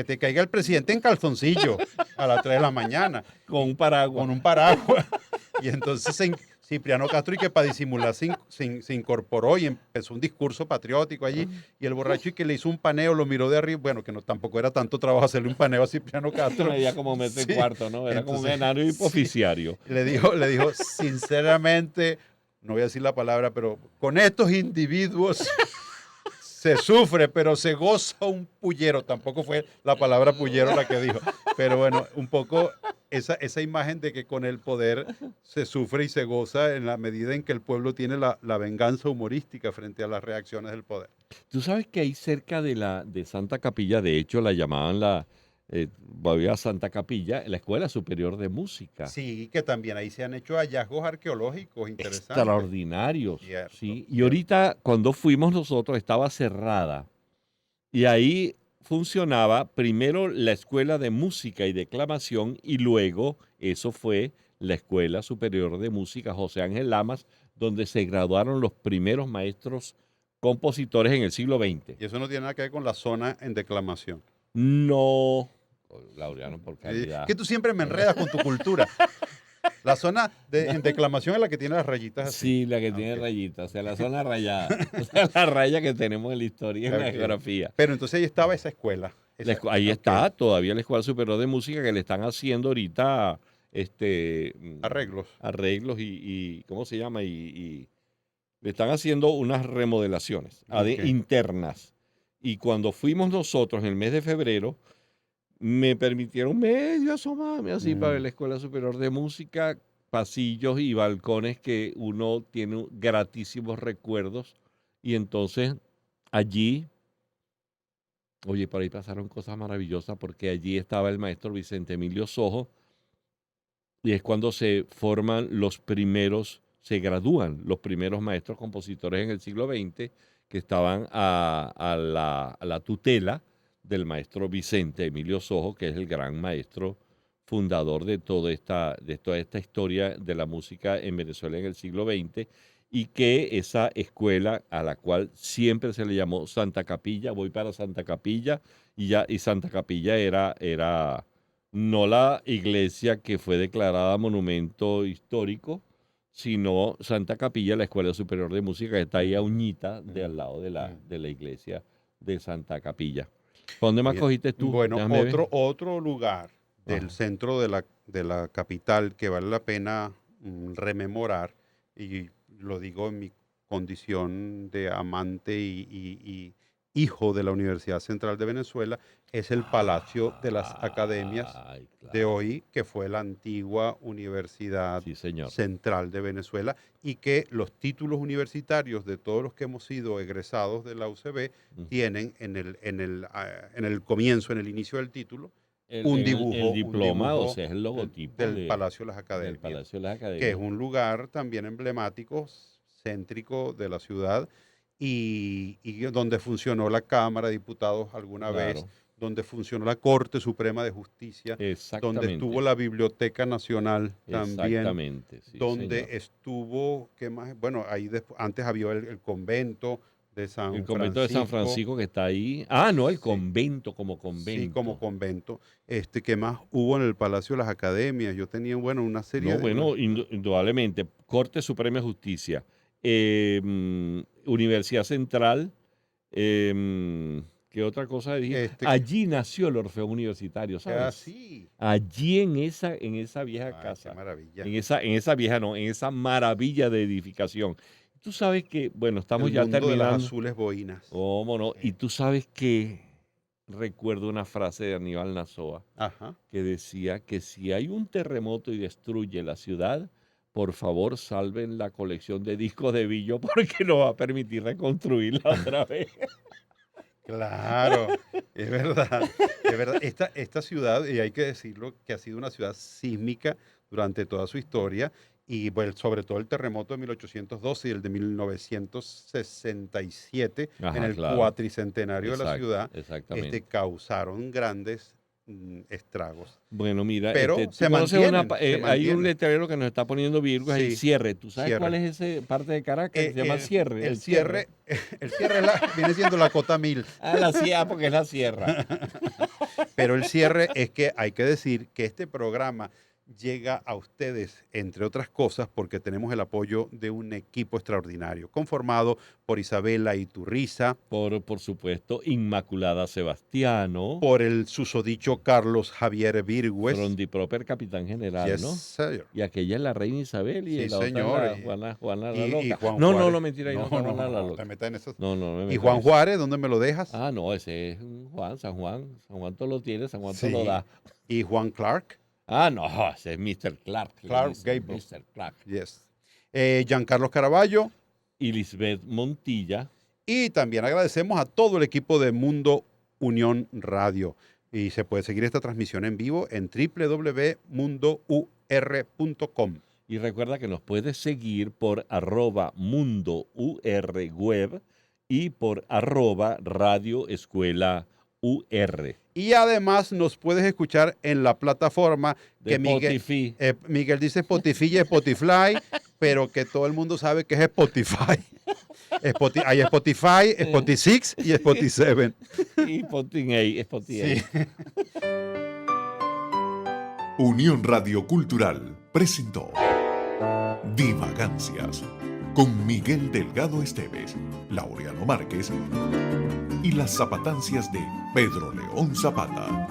te caiga el presidente en calzoncillo a las 3 de la mañana Con un paraguas. con un paraguas. Y entonces Cipriano Castro, y que para disimular se incorporó y empezó un discurso patriótico allí. Y el borracho, y que le hizo un paneo, lo miró de arriba. Bueno, que no tampoco era tanto trabajo hacerle un paneo a Cipriano Castro. Medía como metro y Sí. cuarto, ¿no? Era como un Entonces, enano sí. hipoficiario. Le dijo, sinceramente, no voy a decir la palabra, pero con estos individuos se sufre, pero se goza un pullero. Tampoco fue la palabra pullero la que dijo. Pero bueno, un poco esa imagen de que con el poder se sufre y se goza en la medida en que el pueblo tiene la venganza humorística frente a las reacciones del poder. Tú sabes que ahí cerca de Santa Capilla, de hecho la llamaban todavía Santa Capilla, la Escuela Superior de Música. Sí, que también ahí se han hecho hallazgos arqueológicos interesantes. Extraordinarios. Cierto, ¿sí? Y cierto. ahorita cuando fuimos nosotros estaba cerrada. Y ahí funcionaba primero la Escuela de Música y Declamación y luego eso fue la Escuela Superior de Música José Ángel Lamas, donde se graduaron los primeros maestros compositores en el siglo XX. Y eso no tiene nada que ver con la zona en declamación. No, Laureano, por calidad. Que tú siempre me enredas con tu cultura. La zona en declamación es la que tiene las rayitas así. Sí, la que tiene Ok. rayitas, o sea, la zona rayada. O sea, la raya que tenemos en la historia y en la Ok. geografía. Pero entonces ahí estaba esa escuela. Ahí Ok. está todavía la Escuela Superior de Música que le están haciendo ahorita Arreglos. arreglos y ¿cómo se llama? Y le están haciendo unas remodelaciones Ok. internas. Y cuando fuimos nosotros en el mes de febrero, me permitieron medio asomarme así para ver la Escuela Superior de Música, pasillos y balcones que uno tiene gratísimos recuerdos. Y entonces allí, oye, por ahí pasaron cosas maravillosas porque allí estaba el maestro Vicente Emilio Sojo y es cuando se forman se gradúan los primeros maestros compositores en el siglo XX que estaban a la tutela del maestro Vicente Emilio Sojo, que es el gran maestro fundador de toda esta historia de la música en Venezuela en el siglo XX, y que esa escuela a la cual siempre se le llamó Santa Capilla, voy para Santa Capilla, y Santa Capilla era no la iglesia que fue declarada monumento histórico, sino Santa Capilla, la Escuela Superior de Música, que está ahí a uñita de al lado de la iglesia de Santa Capilla. ¿Dónde más Bien. cogiste tú? Bueno, Déjame ver. otro lugar del Ajá. centro de la capital que vale la pena rememorar, y lo digo en mi condición de amante y hijo de la Universidad Central de Venezuela, es el Palacio de las Academias Ay, de claro. hoy, que fue la antigua Universidad Sí, señor. Central de Venezuela, y que los títulos universitarios de todos los que hemos sido egresados de la UCB Ujú. tienen en el comienzo, en el inicio del título, El un dibujo diploma, o sea, es el logotipo del Palacio de las del Academias, Palacio de las Academias. que es un lugar también emblemático, céntrico de la ciudad, y donde funcionó la Cámara de Diputados alguna vez, Claro, donde funcionó la Corte Suprema de Justicia, donde exactamente. estuvo la Biblioteca Nacional también, Exactamente, sí, donde señor. estuvo, ¿qué más? Bueno, ahí antes había el convento de San El convento de San Francisco. Francisco que está ahí. Ah, no, el Sí. convento como convento. Sí, como convento. ¿Qué más hubo en el Palacio de las Academias? Yo tenía, bueno, una serie No, de... bueno, indudablemente. Corte Suprema de Justicia, Universidad Central, ¿qué otra cosa dije? Allí nació el Orfeón Universitario, ¿sabes? sí. Allí en esa vieja Ay, casa. qué maravilla. En esa vieja, no, en esa maravilla de edificación. Tú sabes que, bueno, estamos El ya mundo de las terminando. azules boinas. ¿Cómo no? Y tú sabes que recuerdo una frase de Aníbal Nazoa Ajá. que decía que si hay un terremoto y destruye la ciudad, por favor salven la colección de discos de Billo porque no va a permitir reconstruirla otra vez. Claro, es verdad, es verdad. Esta ciudad, y hay que decirlo, que ha sido una ciudad sísmica durante toda su historia, y bueno, sobre todo el terremoto de 1812 y el de 1967, Ajá, en el claro. cuatricentenario de la Exacto, ciudad, exactamente. causaron grandes estragos. Bueno, mira, Pero tú se conoces mantienen, se hay un mantienen. letrero que nos está poniendo Virgo, es el Sí, cierre. ¿Tú sabes cierre. cuál es esa parte de Caracas que se llama cierre? El cierre, viene siendo la cota 1000. Ah, la sierra, porque es la sierra. Pero el cierre es que hay que decir que este programa llega a ustedes, entre otras cosas, porque tenemos el apoyo de un equipo extraordinario, conformado por Isabela Iturriza, Por supuesto, Inmaculada Sebastiano, por el susodicho Carlos Javier Virgües. Frondiproper capitán general, Yes, ¿no? sir. Y aquella es la reina Isabel y Sí, la otra señor, es la Juana la Y loca. Juan No, Juárez. no, mentira, ahí no, está Juana la te loca. metas en eso. No, me ¿Y meto Juan en eso. Juárez, dónde me lo dejas? Ah, no, ese es un Juan, San Juan. San Juan todo lo tiene, San Juan todo Sí. lo da. ¿Y Juan Clark? Ah, no, ese es Mr. Clark. le Clark dicen, Gable. Mr. Clark. Yes. Giancarlo Caraballo. Y Lisbeth Montilla. Y también agradecemos a todo el equipo de Mundo Unión Radio. Y se puede seguir esta transmisión en vivo en www.mundour.com. Y recuerda que nos puedes seguir por @mundourweb y por @radioescuela UR. Y además nos puedes escuchar en la plataforma De que Miguel, Spotify. Miguel dice Spotify y Spotify, pero que todo el mundo sabe que es Spotify. Hay Spotify, Spotify 6 y Spotify 7. Y Spotify. Sí. Unión Radio Cultural presentó Divagancias con Miguel Delgado Esteves, Laureano Márquez y las zapatancias de Pedro León Zapata.